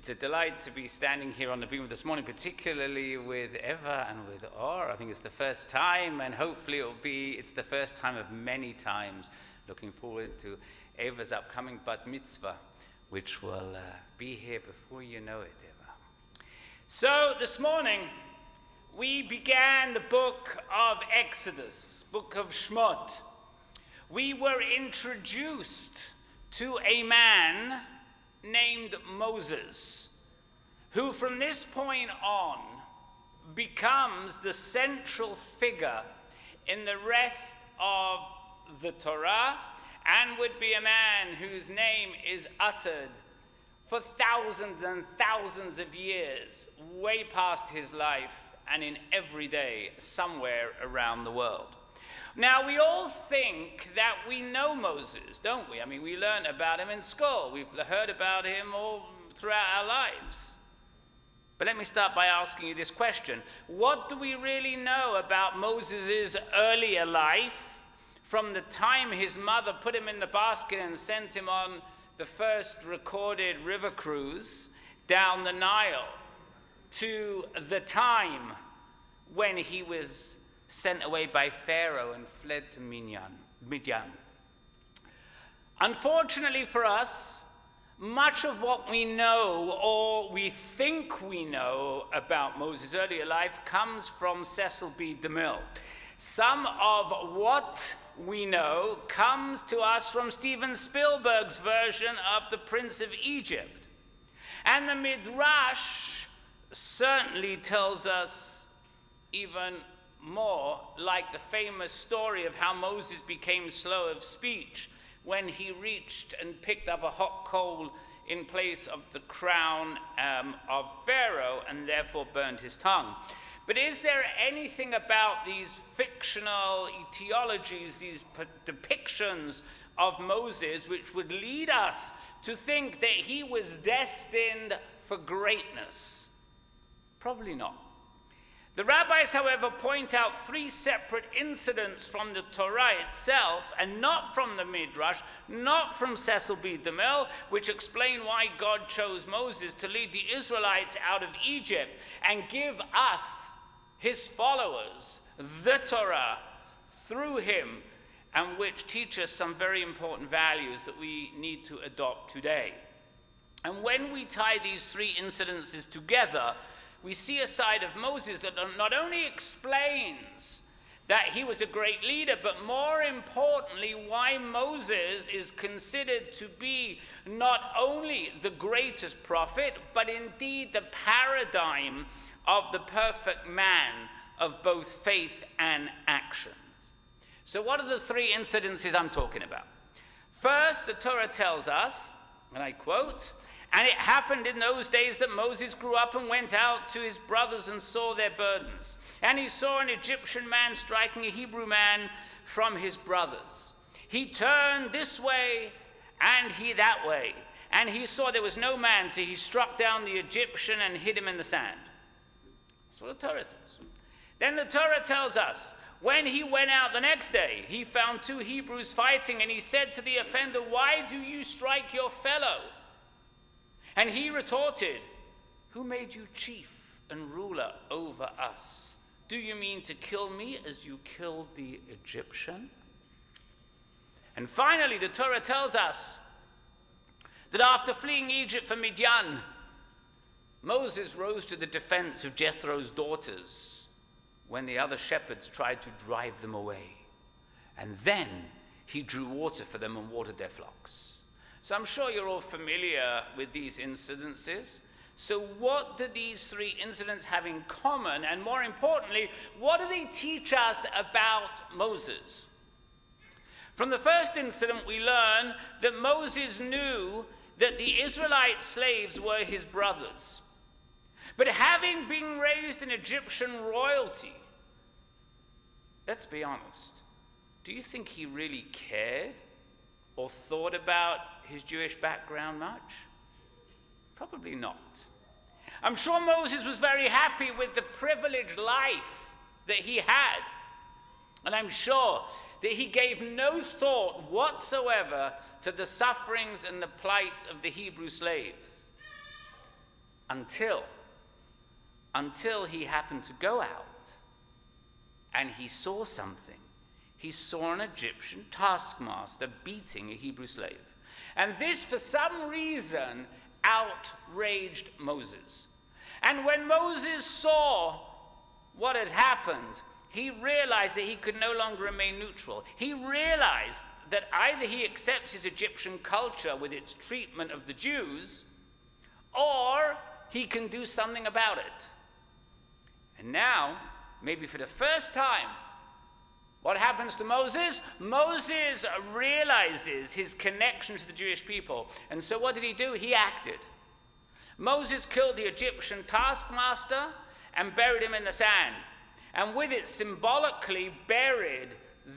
It's a delight to be standing here on the beam this morning, particularly with Eva and with Or. I think it's the first time, and hopefully it's the first time of many times. Looking forward to Eva's upcoming bat mitzvah, which will be here before you know it, Eva. So this morning, we began the book of Exodus, book of Shmot. We were introduced to a man named Moses, who from this point on becomes the central figure in the rest of the Torah, and would be a man whose name is uttered for thousands and thousands of years, way past his life, and in every day somewhere around the world. Now, we all think that we know Moses, don't we? I mean, we learn about him in school. We've heard about him all throughout our lives. But let me start by asking you this question. What do we really know about Moses' earlier life from the time his mother put him in the basket and sent him on the first recorded river cruise down the Nile to the time when he was sent away by Pharaoh and fled to Midian? Unfortunately for us, much of what we know or we think we know about Moses' earlier life comes from Cecil B. DeMille. Some of what we know comes to us from Steven Spielberg's version of The Prince of Egypt. And the Midrash certainly tells us even more, like the famous story of how Moses became slow of speech when he reached and picked up a hot coal in place of the crown of Pharaoh and therefore burned his tongue. But is there anything about these fictional etiologies, these depictions of Moses, which would lead us to think that he was destined for greatness? Probably not. The rabbis, however, point out three separate incidents from the Torah itself, and not from the Midrash, not from Cecil B. DeMille, which explain why God chose Moses to lead the Israelites out of Egypt and give us, his followers, the Torah through him, and which teach us some very important values that we need to adopt today. And when we tie these three incidences together, we see a side of Moses that not only explains that he was a great leader, but more importantly, why Moses is considered to be not only the greatest prophet, but indeed the paradigm of the perfect man of both faith and actions. So what are the three incidences I'm talking about? First, the Torah tells us, and I quote, "And it happened in those days that Moses grew up and went out to his brothers and saw their burdens. And he saw an Egyptian man striking a Hebrew man from his brothers. He turned this way and he that way. And he saw there was no man, so he struck down the Egyptian and hid him in the sand." That's what the Torah says. Then the Torah tells us, when he went out the next day, he found two Hebrews fighting, and he said to the offender, "Why do you strike your fellow?" And he retorted, "Who made you chief and ruler over us? Do you mean to kill me as you killed the Egyptian?" And finally, the Torah tells us that after fleeing Egypt from Midian, Moses rose to the defense of Jethro's daughters when the other shepherds tried to drive them away. And then he drew water for them and watered their flocks. So I'm sure you're all familiar with these incidences. So what do these three incidents have in common? And more importantly, what do they teach us about Moses? From the first incident, we learn that Moses knew that the Israelite slaves were his brothers. But having been raised in Egyptian royalty, let's be honest, do you think he really cared or thought about his Jewish background much? Probably not. I'm sure Moses was very happy with the privileged life that he had. And I'm sure that he gave no thought whatsoever to the sufferings and the plight of the Hebrew slaves. until he happened to go out and he saw something. He saw an Egyptian taskmaster beating a Hebrew slave. And this, for some reason, outraged Moses. And when Moses saw what had happened, he realized that he could no longer remain neutral. He realized that either he accepts his Egyptian culture with its treatment of the Jews, or he can do something about it. And now, maybe for the first time, what happens to Moses? Moses realizes his connection to the Jewish people. And so what did he do? He acted. Moses killed the Egyptian taskmaster and buried him in the sand. And with it, symbolically buried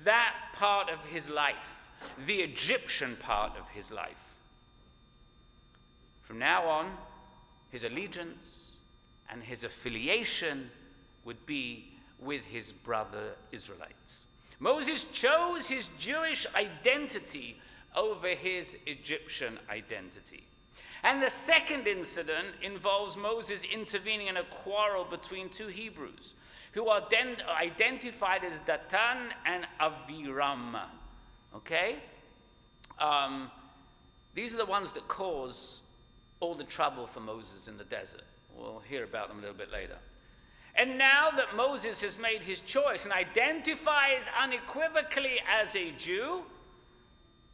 that part of his life, the Egyptian part of his life. From now on, his allegiance and his affiliation would be with his brother Israelites. Moses chose his Jewish identity over his Egyptian identity. And the second incident involves Moses intervening in a quarrel between two Hebrews who are then identified as Datan and Aviram. Okay? These are the ones that cause all the trouble for Moses in the desert. We'll hear about them a little bit later. And now that Moses has made his choice and identifies unequivocally as a Jew,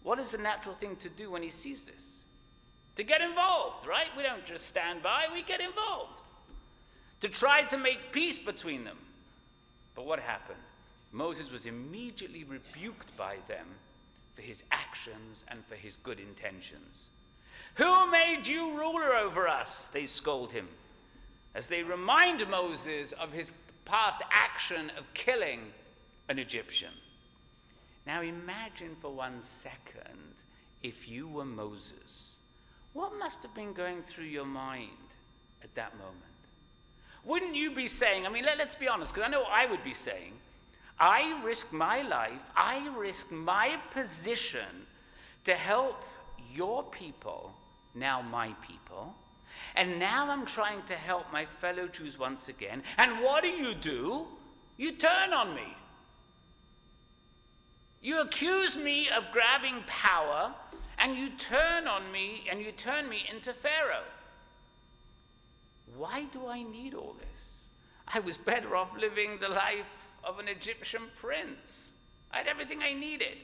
what is the natural thing to do when he sees this? To get involved, right? We don't just stand by, we get involved. To try to make peace between them. But what happened? Moses was immediately rebuked by them for his actions and for his good intentions. Who made you ruler over us? They scold him, as they remind Moses of his past action of killing an Egyptian. Now imagine for 1 second if you were Moses. What must have been going through your mind at that moment? Wouldn't you be saying, let's be honest, because I know I would be saying, I risk my life, I risk my position to help your people, now my people, and now I'm trying to help my fellow Jews once again. And what do? You turn on me. You accuse me of grabbing power, and you turn on me, and you turn me into Pharaoh. Why do I need all this? I was better off living the life of an Egyptian prince. I had everything I needed.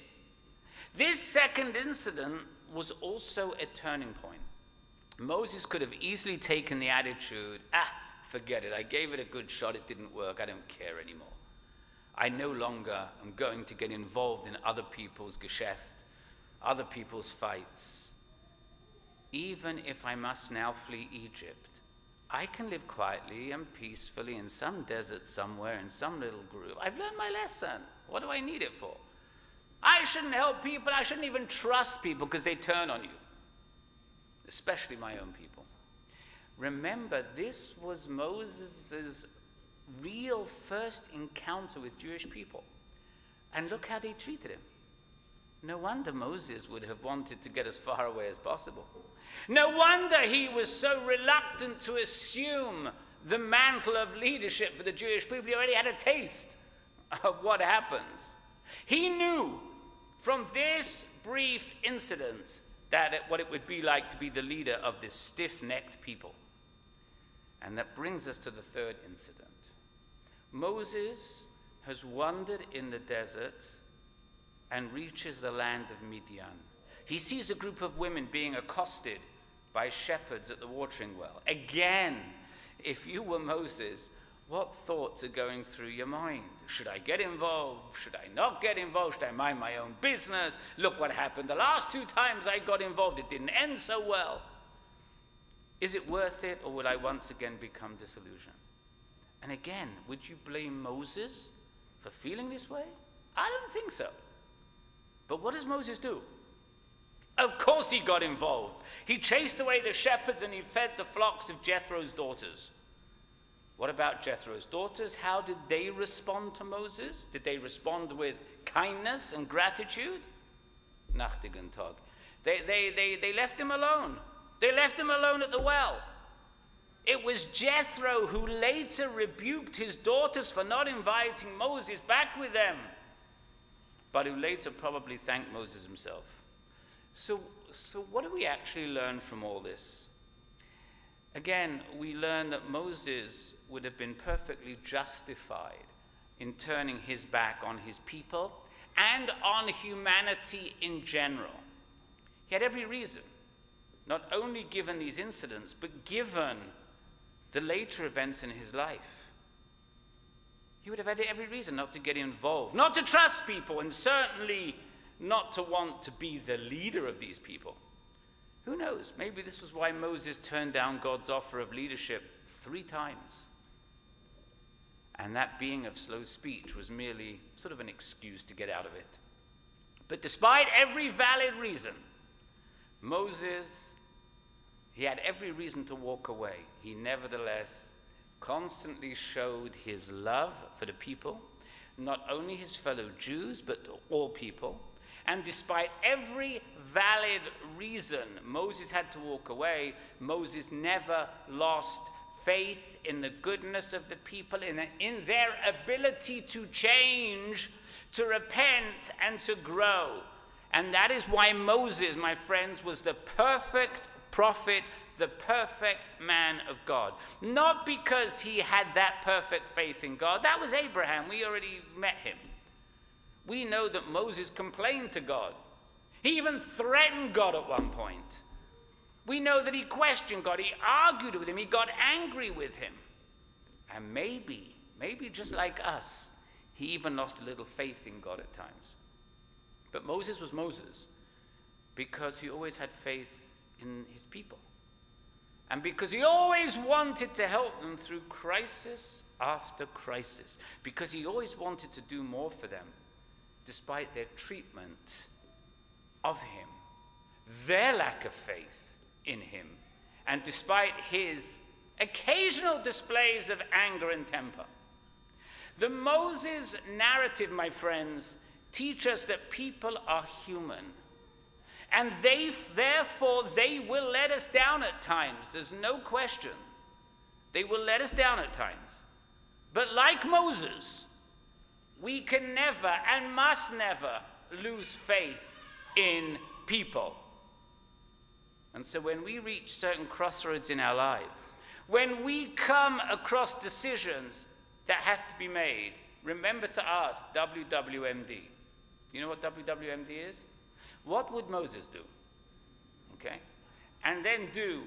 This second incident was also a turning point. Moses could have easily taken the attitude, forget it, I gave it a good shot, it didn't work, I don't care anymore. I no longer am going to get involved in other people's geschäft, other people's fights. Even if I must now flee Egypt, I can live quietly and peacefully in some desert somewhere, in some little group. I've learned my lesson. What do I need it for? I shouldn't help people, I shouldn't even trust people because they turn on you. Especially my own people. Remember, this was Moses' real first encounter with Jewish people. And look how they treated him. No wonder Moses would have wanted to get as far away as possible. No wonder he was so reluctant to assume the mantle of leadership for the Jewish people. He already had a taste of what happens. He knew from this brief incident what it would be like to be the leader of this stiff-necked people. And that brings us to the third incident. Moses has wandered in the desert and reaches the land of Midian. He sees a group of women being accosted by shepherds at the watering well. Again, if you were Moses, what thoughts are going through your mind? Should I get involved? Should I not get involved? Should I mind my own business? Look what happened the last 2 times I got involved. It didn't end so well. Is it worth it, or will I once again become disillusioned? And again, would you blame Moses for feeling this way? I don't think so. But what does Moses do? Of course he got involved. He chased away the shepherds and he fed the flocks of Jethro's daughters. What about Jethro's daughters? How did they respond to Moses? Did they respond with kindness and gratitude? Nachtigen Tag. They left him alone. They left him alone at the well. It was Jethro who later rebuked his daughters for not inviting Moses back with them, but who later probably thanked Moses himself. So what do we actually learn from all this? Again, we learn that Moses would have been perfectly justified in turning his back on his people and on humanity in general. He had every reason, not only given these incidents, but given the later events in his life. He would have had every reason not to get involved, not to trust people, and certainly not to want to be the leader of these people. Who knows? Maybe this was why Moses turned down God's offer of leadership 3 times. And that being of slow speech was merely sort of an excuse to get out of it. But despite every valid reason, Moses, he had every reason to walk away. He nevertheless constantly showed his love for the people, not only his fellow Jews, but all people. And despite every valid reason Moses had to walk away, Moses never lost faith in the goodness of the people, in their ability to change, to repent, and to grow. And that is why Moses, my friends, was the perfect prophet, the perfect man of God. Not because he had that perfect faith in God. That was Abraham. We already met him. We know that Moses complained to God. He even threatened God at one point. We know that he questioned God. He argued with him. He got angry with him. And maybe just like us, he even lost a little faith in God at times. But Moses was Moses because he always had faith in his people. And because he always wanted to help them through crisis after crisis. Because he always wanted to do more for them, despite their treatment of him, their lack of faith in him, and despite his occasional displays of anger and temper. The Moses narrative, my friends, teach us that people are human. And therefore, they will let us down at times. There's no question. They will let us down at times. But like Moses, we can never and must never lose faith in people. And so when we reach certain crossroads in our lives, when we come across decisions that have to be made, remember to ask WWMD. You know what WWMD is? What would Moses do? Okay? And then do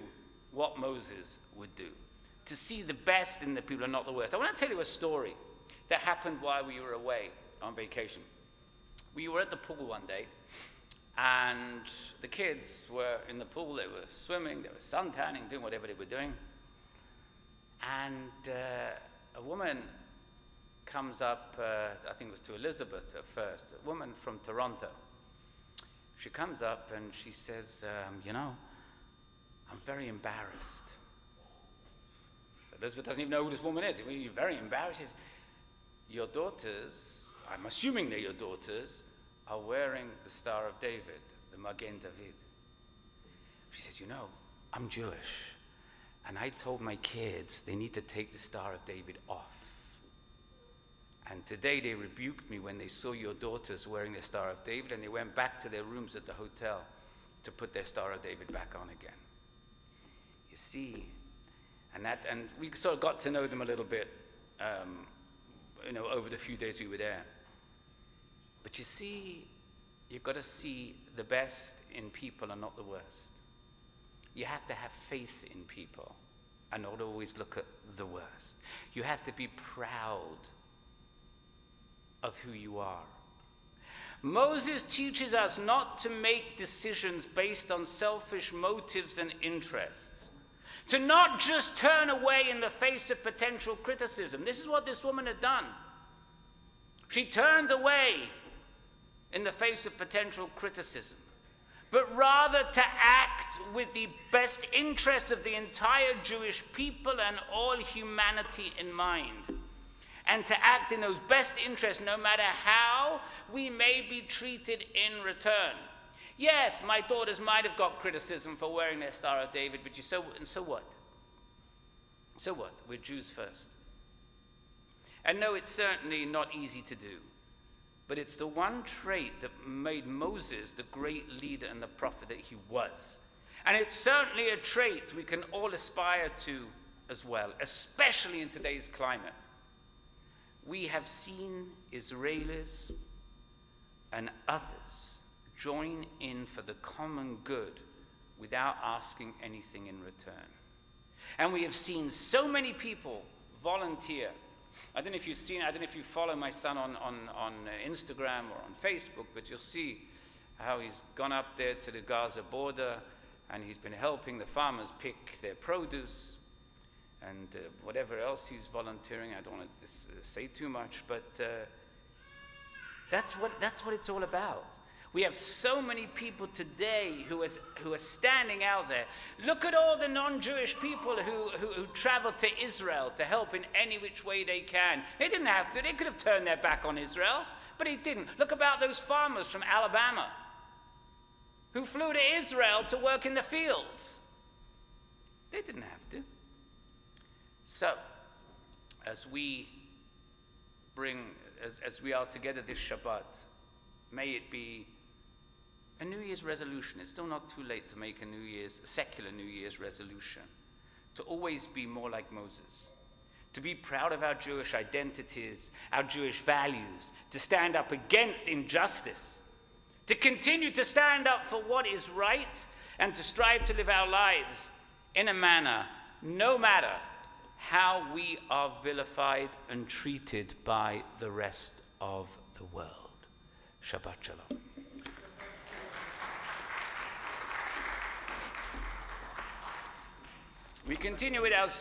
what Moses would do. To see the best in the people and not the worst. I want to tell you a story that happened while we were away on vacation. We were at the pool one day, and the kids were in the pool. They were swimming, they were suntanning, doing whatever they were doing. And a woman comes up, I think it was to Elizabeth at first, a woman from Toronto. She comes up and she says, you know, I'm very embarrassed. So Elizabeth doesn't even know who this woman is. You're very embarrassed. She says, your daughters, I'm assuming they're your daughters, are wearing the Star of David, the Magen David. She says, you know, I'm Jewish, and I told my kids they need to take the Star of David off. And today they rebuked me when they saw your daughters wearing the Star of David, and they went back to their rooms at the hotel to put their Star of David back on again. You see, and we sort of got to know them a little bit, over the few days we were there. But you see, you've got to see the best in people and not the worst. You have to have faith in people and not always look at the worst. You have to be proud of who you are. Moses teaches us not to make decisions based on selfish motives and interests. To not just turn away in the face of potential criticism. This is what this woman had done. She turned away in the face of potential criticism, but rather to act with the best interests of the entire Jewish people and all humanity in mind. And to act in those best interests no matter how we may be treated in return. Yes, my daughters might have got criticism for wearing their Star of David, but so what? So what? We're Jews first. And no, it's certainly not easy to do. But it's the one trait that made Moses the great leader and the prophet that he was. And it's certainly a trait we can all aspire to as well, especially in today's climate. We have seen Israelis and others join in for the common good without asking anything in return. And we have seen so many people volunteer. I don't know if you follow my son on Instagram or on Facebook, but you'll see how he's gone up there to the Gaza border and he's been helping the farmers pick their produce and whatever else he's volunteering. I don't want to say too much, but that's what it's all about. We have so many people today who are standing out there. Look at all the non-Jewish people who traveled to Israel to help in any which way they can. They didn't have to. They could have turned their back on Israel, but they didn't. Look about those farmers from Alabama who flew to Israel to work in the fields. They didn't have to. So, as we are together this Shabbat, may it be a New Year's resolution. It's still not too late to make a secular New Year's resolution. To always be more like Moses. To be proud of our Jewish identities, our Jewish values. To stand up against injustice. To continue to stand up for what is right. And to strive to live our lives in a manner, no matter how we are vilified and treated by the rest of the world. Shabbat Shalom. We continue with our